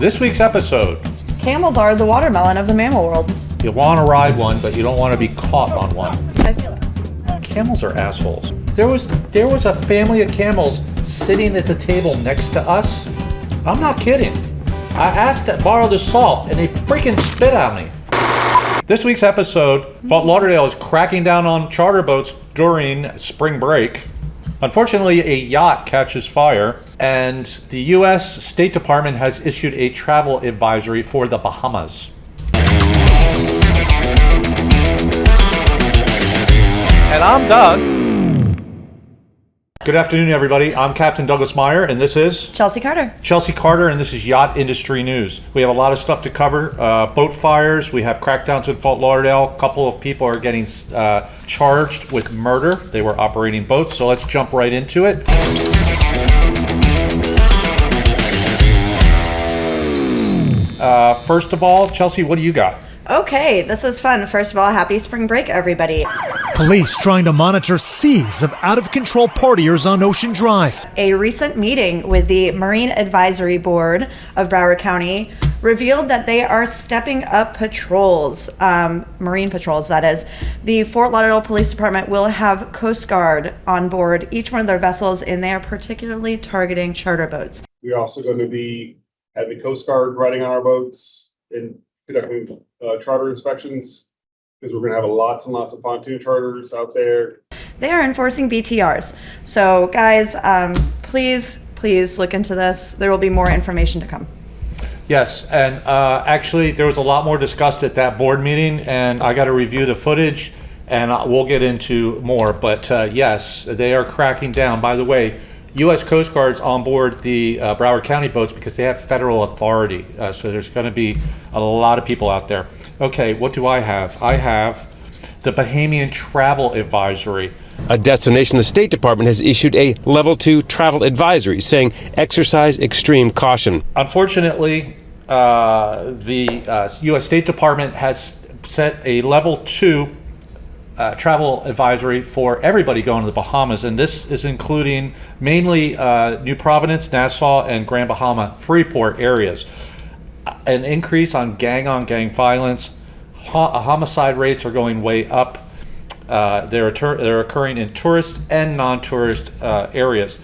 This week's episode. Camels are the watermelon of the mammal world. You want to ride one, but you don't want to be caught on one. I feel it. Camels are assholes. There was a family of camels sitting at the table next to us. I'm not kidding. I asked to borrow the salt, and they freaking spit at me. This week's episode, Fort Lauderdale is cracking down on charter boats during spring break. Unfortunately, a yacht catches fire, and the U.S. State Department has issued a travel advisory for the Bahamas. And I'm Doug. Good afternoon, everybody. I'm Captain Douglas Meyer, and this is Chelsea Carter. Chelsea Carter, and this is Yacht Industry News. We have a lot of stuff to cover. Boat fires. We have crackdowns in Fort Lauderdale. A couple of people are getting charged with murder. They were operating boats, so let's jump right into it. First of all, Chelsea, what do you got? Okay, this is fun. First of all, happy spring break, everybody. Police trying to monitor seas of out-of-control partiers on Ocean Drive. A recent meeting with the Marine Advisory Board of Broward County revealed that they are stepping up patrols, marine patrols, that is. The Fort Lauderdale Police Department will have Coast Guard on board each one of their vessels, and they are particularly targeting charter boats. We're also going to be having Coast Guard riding on our boats and conducting charter inspections, because we're going to have lots and lots of pontoon charters out there. They are enforcing BTRs. So guys, please look into this. There will be more information to come. Yes, and actually there was a lot more discussed at that board meeting, and I got to review the footage, and we'll get into more. But yes, they are cracking down. By the way, U.S. Coast Guard's on board the Broward County boats because they have federal authority. So there's going to be a lot of people out there. Okay, what do I have? I have the Bahamian Travel Advisory. A destination the State Department has issued a Level 2 travel advisory saying exercise extreme caution. Unfortunately, the U.S. State Department has set a Level 2 travel advisory for everybody going to the Bahamas, and this is including mainly New Providence, Nassau, and Grand Bahama Freeport areas. An increase on gang violence. Homicide rates are going way up. They're occurring in tourist and non-tourist areas.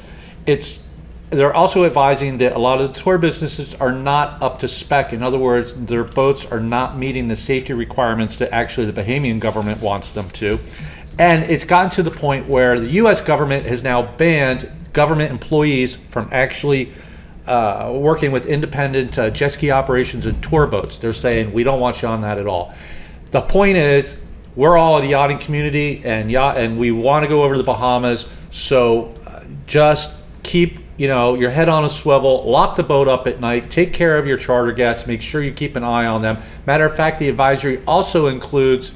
They're also advising that a lot of the tour businesses are not up to spec. In other words, their boats are not meeting the safety requirements that actually the Bahamian government wants them to. And it's gotten to the point where the U.S. government has now banned government employees from actually working with independent jet ski operations and tour boats. They're saying, we don't want you on that at all. The point is, we're all a yachting community, and we want to go over to the Bahamas, so just keep your head on a swivel, lock the boat up at night, take care of your charter guests, make sure you keep an eye on them. Matter of fact, the advisory also includes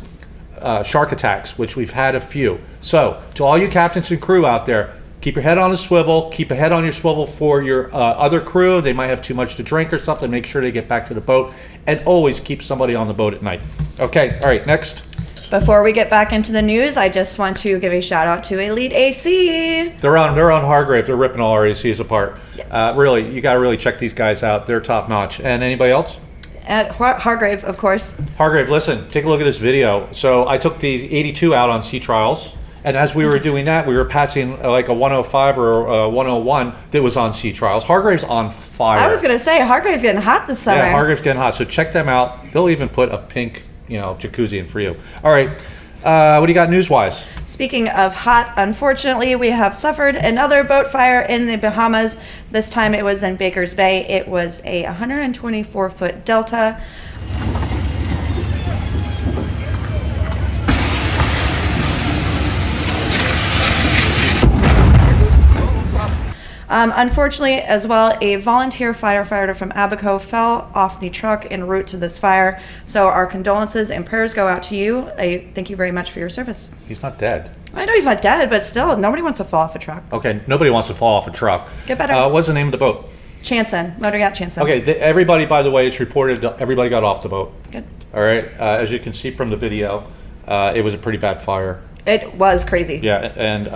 shark attacks, which we've had a few. So to all you captains and crew out there, keep your head on a swivel, keep a head on your swivel for your other crew. They might have too much to drink or something. Make sure they get back to the boat, and always keep somebody on the boat at night. Okay, all right, next. Before we get back into the news, I just want to give a shout out to Elite AC. They're on Hargrave. They're ripping all our ACs apart. Yes. Really, you got to really check these guys out. They're top notch. And anybody else? At Hargrave, of course. Hargrave, listen, take a look at this video. So I took the 82 out on sea trials. And as we were doing that, we were passing like a 105 or a 101 that was on sea trials. Hargrave's on fire. I was going to say, Hargrave's getting hot this summer. Yeah, Hargrave's getting hot. So check them out. They'll even put a pink jacuzzi in for you. All right. What do you got news-wise? Speaking of hot, unfortunately, we have suffered another boat fire in the Bahamas. This time it was in Baker's Bay. It was a 124-foot Delta. Unfortunately, as well, a volunteer firefighter from Abaco fell off the truck en route to this fire. So our condolences and prayers go out to you. I thank you very much for your service. He's not dead. I know he's not dead, but still, nobody wants to fall off a truck. Okay, nobody wants to fall off a truck. Get better. What's the name of the boat? Chanson, Motor Yacht Chanson. Okay, everybody, by the way, it's reported everybody got off the boit. Good. All right, as you can see from the video, it was a pretty bad fire. It was crazy. Yeah, and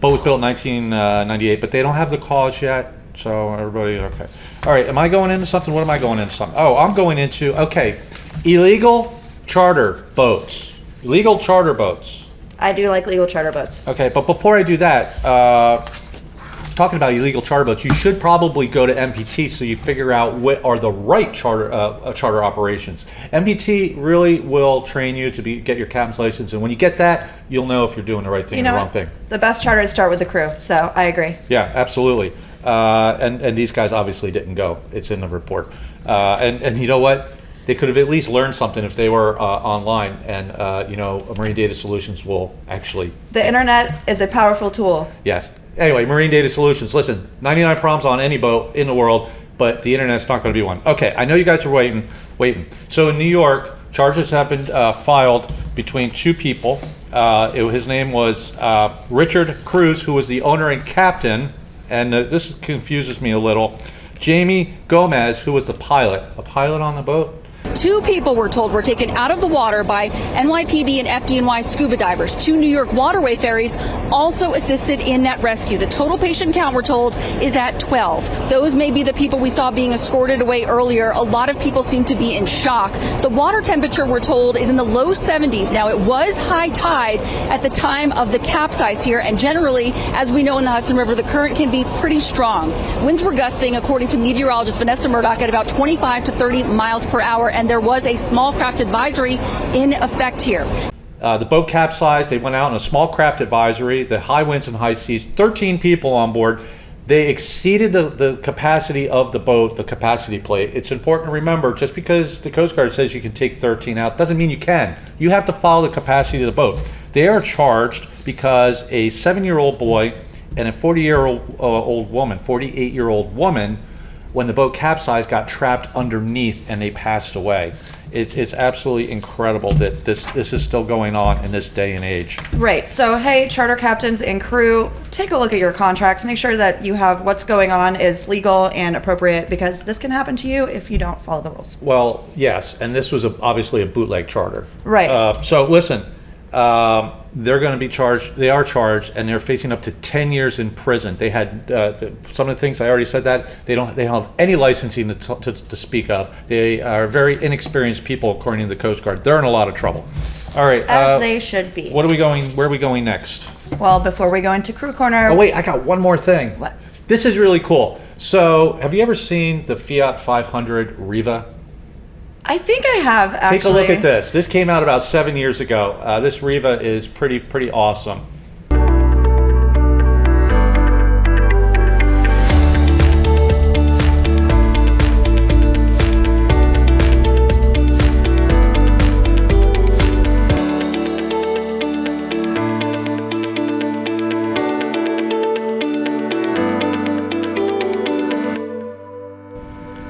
boat was built in 1998, but they don't have the cause yet. So everybody, okay. All right, am I going into something? What am I going into something? Oh, I'm going into, okay, illegal charter boats. Illegal charter boats. I do like legal charter boats. Okay, but before I do that, talking about illegal charter boats, you should probably go to MPT so you figure out what are the right charter operations. MPT really will train you to get your captain's license, and when you get that, you'll know if you're doing the right thing or the wrong thing. The best charters start with the crew, so I agree. Yeah, absolutely. And these guys obviously didn't go. It's in the report. And you know what? They could have at least learned something if they were online. And, Marine Data Solutions will actually... The internet is a powerful tool. Yes. Anyway, Marine Data Solutions. Listen, 99 problems on any boat in the world, but the internet's not going to be one. Okay, I know you guys are waiting. So in New York, charges have been filed between two people. His name was Richard Cruz, who was the owner and captain, and this confuses me a little. Jamie Gomez, who was the pilot. A pilot on the boat? 2 people, we're told, were taken out of the water by NYPD and FDNY scuba divers. 2 New York waterway ferries also assisted in that rescue. The total patient count, we're told, is at 12. Those may be the people we saw being escorted away earlier. A lot of people seem to be in shock. The water temperature, we're told, is in the low 70s. Now, it was high tide at the time of the capsize here, and generally, as we know in the Hudson River, the current can be pretty strong. Winds were gusting, according to meteorologist Vanessa Murdoch, at about 25 to 30 miles per hour, and there was a small craft advisory in effect here. The boat capsized. They went out on a small craft advisory, the high winds and high seas, 13 people on board. They exceeded the capacity of the boat, the capacity plate. It's important to remember, just because the Coast Guard says you can take 13 out, doesn't mean you can. You have to follow the capacity of the boat. They are charged because a 7-year-old boy and a 48-year-old woman, when the boat capsized, got trapped underneath and they passed away. It's absolutely incredible that this is still going on in this day and age. Right. So, hey, charter captains and crew, take a look at your contracts. Make sure that you have what's going on is legal and appropriate, because this can happen to you if you don't follow the rules. Well, yes, and this was obviously a bootleg charter. Right. So listen, they're going to be charged. They are charged, and they're facing up to 10 years in prison. They had some of the things I already said that they don't have any licensing to speak of. They are very inexperienced people, according to the Coast Guard. They're in a lot of trouble. All right, As they should be. Where are we going next? Well, before we go into Crew Corner... Oh, wait, I got one more thing. What? This is really cool. So, have you ever seen the Fiat 500 Riva? I think I have, actually. Take a look at this. This came out about 7 years ago. This Riva is pretty awesome.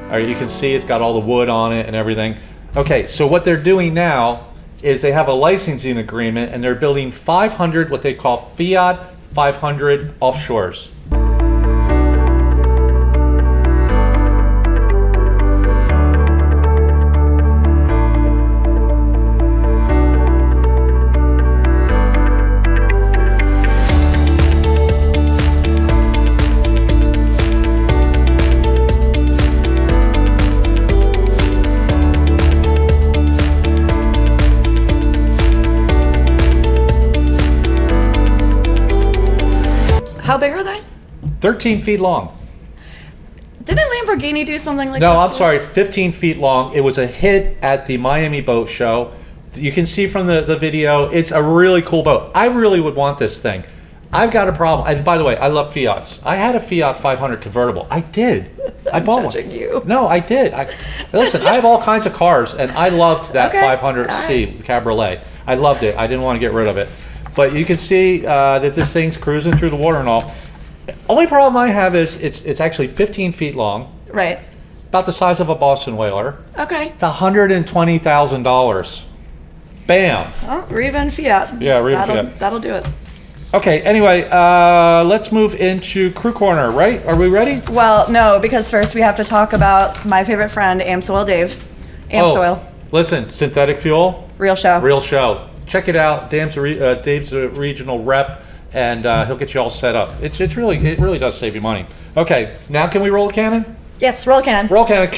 All right, you can see it's got all the wood on it and everything. Okay, so what they're doing now is they have a licensing agreement, and they're building 500 what they call Fiat 500 offshores. How big are they? 13 feet long. Didn't Lamborghini do something like No, this? I'm sorry, 15 feet long. It was a hit at the Miami Boat Show. You can see from the video, it's a really cool boat. I really would want this thing. I've got a problem. And by the way, I love Fiats. I had a Fiat 500 convertible. I did. I bought one. Judging you. No, I did. Listen, I have all kinds of cars, and I loved that Okay. 500C Cabriolet. I loved it. I didn't want to get rid of it. But you can see that this thing's cruising through the water and all. Only problem I have is it's actually 15 feet long, Right. about the size of a Boston whaler. Okay. It's $120,000. Bam. Well, Riva and Fiat. Yeah, Riva and Fiat. That'll do it. Okay, anyway, let's move into Crew Corner, right? Are we ready? Well, no, because first we have to talk about my favorite friend, Amsoil Dave. Amsoil. Listen, synthetic fuel, Real show. real show. Check it out. Dave's a regional rep. and he'll get you all set up. It really does save you money. Okay, now can we roll a cannon? Yes, roll cannon. Roll cannon.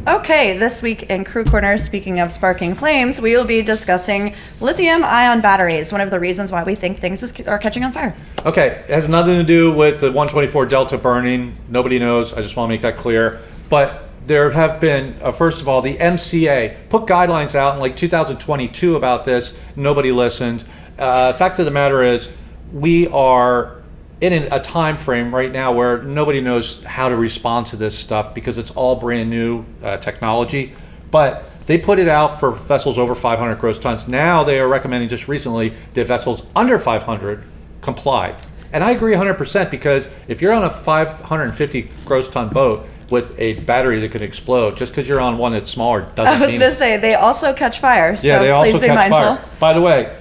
Okay, this week in Crew Corner, speaking of sparking flames, we will be discussing lithium-ion batteries, one of the reasons why we think things are catching on fire. Okay, it has nothing to do with the 124 Delta burning. Nobody knows. I just want to make that clear. But there have been, first of all, the MCA put guidelines out in like 2022 about this. Nobody listened. Fact of the matter is, we are in a time frame right now where nobody knows how to respond to this stuff because it's all brand new technology. But they put it out for vessels over 500 gross tons. Now they are recommending just recently that vessels under 500 comply. And I agree 100% because if you're on a 550 gross ton boat with a battery that could explode, just because you're on one that's smaller doesn't mean... I was going to say, they also catch fire, so yeah, they also please be catch mindful. fire. By the way,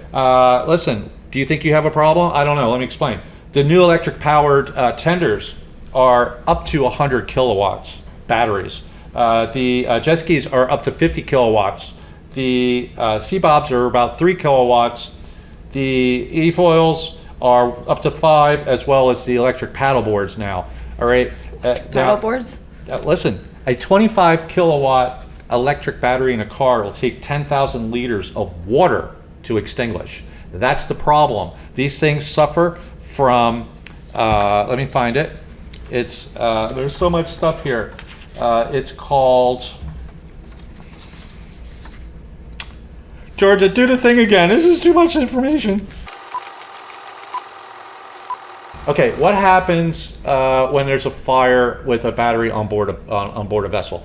listen, do you think you have a problem? I don't know. Let me explain. The new electric-powered tenders are up to 100 kilowatts batteries. The jet skis are up to 50 kilowatts. The sea bobs are about 3 kilowatts. The e-foils are up to 5, as well as the electric paddle boards now. All right. Paddle boards? Listen, a 25 kilowatt electric battery in a car will take 10,000 liters of water to extinguish. That's the problem. These things suffer from, let me find it. It's, there's so much stuff here. It's called, Georgia, do the thing again. This is too much information. Okay, what happens when there's a fire with a battery on board a vessel?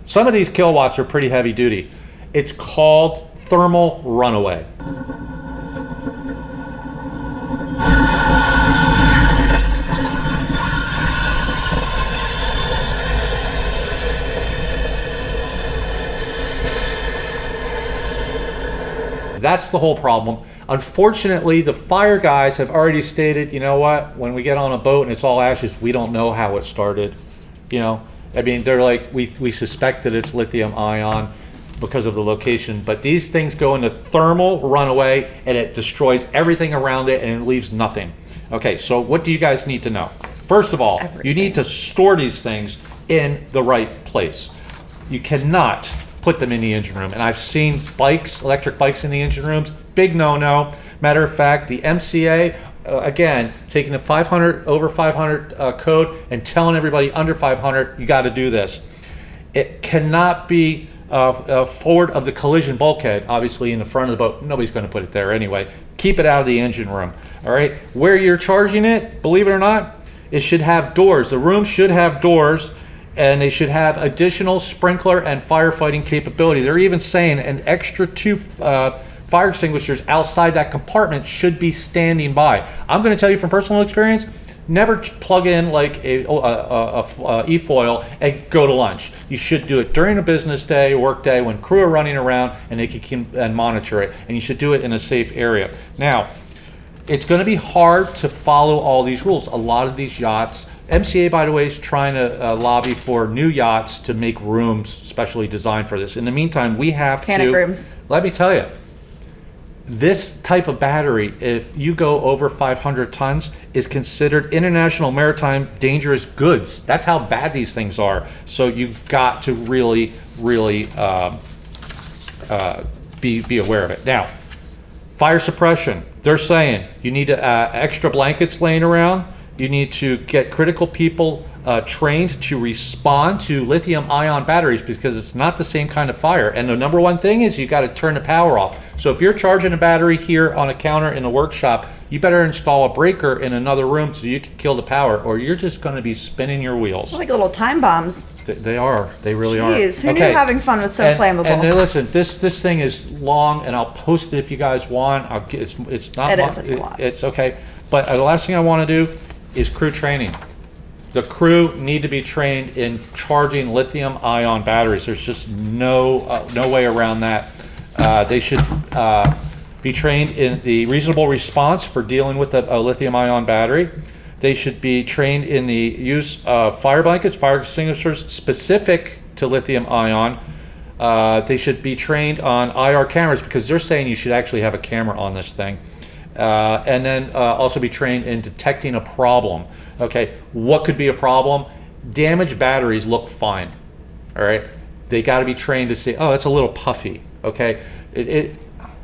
Some of these kilowatts are pretty heavy duty. It's called thermal runaway. That's the whole problem. Unfortunately, the fire guys have already stated, you know what, when we get on a boat and it's all ashes, we don't know how it started. You know, I mean, they're like, we suspect that it's lithium ion because of the location, but these things go into thermal runaway and it destroys everything around it and it leaves nothing. Okay, so what do you guys need to know? First of all, you need to store these things in the right place. You cannot put them in the engine room. And I've seen bikes, electric bikes in the engine rooms, big no-no. Matter of fact, the MCA, again, taking the 500, over 500 code and telling everybody under 500, you got to do this. It cannot be forward of the collision bulkhead, obviously in the front of the boat. Nobody's going to put it there anyway. Keep it out of the engine room, all right? Where you're charging it, believe it or not, it should have doors. The room should have doors, and they should have additional sprinkler and firefighting capability. They're even saying an extra 2 fire extinguishers outside that compartment should be standing by. I'm going to tell you from personal experience, never plug in like a e-foil and go to lunch. You should do it during a business day, work day, when crew are running around and they can and monitor it. And you should do it in a safe area. Now, it's going to be hard to follow all these rules. A lot of these yachts, MCA, by the way, is trying to lobby for new yachts to make rooms specially designed for this. In the meantime, we have panic rooms. Let me tell you, this type of battery, if you go over 500 tons, is considered international maritime dangerous goods. That's how bad these things are. So you've got to really, really be aware of it. Now, fire suppression. They're saying you need extra blankets laying around. You need to get critical people trained to respond to lithium-ion batteries because it's not the same kind of fire. And the number one thing is you got to turn the power off. So if you're charging a battery here on a counter in the workshop, you better install a breaker in another room so you can kill the power, or you're just going to be spinning your wheels. Like little time bombs. They are. They really are. Jeez, who knew having fun was so flammable? And listen, this thing is long, and I'll post it if you guys want. It's not. It's a lot. It's okay. But the last thing I want to do is crew training. The crew need to be trained in charging lithium-ion batteries. There's just no way around that. They should be trained in the reasonable response for dealing with a lithium-ion battery. They should be trained in the use of fire blankets, fire extinguishers specific to lithium-ion. They should be trained on IR cameras because they're saying you should actually have a camera on this thing. And then also be trained in detecting a problem. Okay, what could be a problem? Damaged batteries look fine. All right, they got to be trained to say, oh, it's a little puffy. Okay,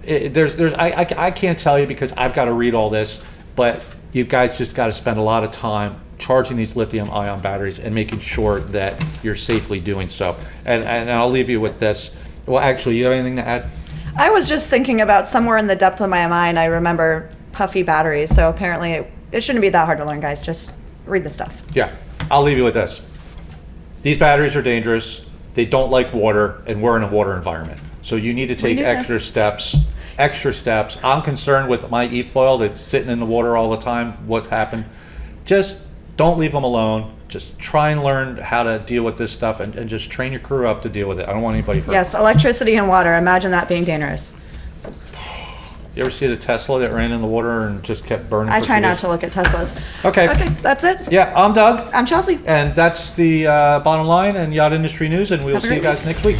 I can't tell you because I've got to read all this, but you guys just got to spend a lot of time charging these lithium-ion batteries and making sure that you're safely doing so. And I'll leave you with this. Well, actually, you have anything to add? I was just thinking about somewhere in the depth of my mind, I remember puffy batteries. So apparently it shouldn't be that hard to learn, guys. Just read the stuff. Yeah, I'll leave you with this. These batteries are dangerous. They don't like water, and we're in a water environment. So you need to take extra steps. I'm concerned with my e-foil that's sitting in the water all the time. What's happened? Just don't leave them alone. Just try and learn how to deal with this stuff and just train your crew up to deal with it. I don't want anybody hurt. Yes, electricity and water. Imagine that being dangerous. You ever see the Tesla that ran in the water and just kept burning? I for try 2 not days? to look at Teslas. Okay. Okay, that's it. Yeah, I'm Doug. I'm Chelsea. And that's the bottom line and Yacht Industry News, and we'll Have a see you great guys next week.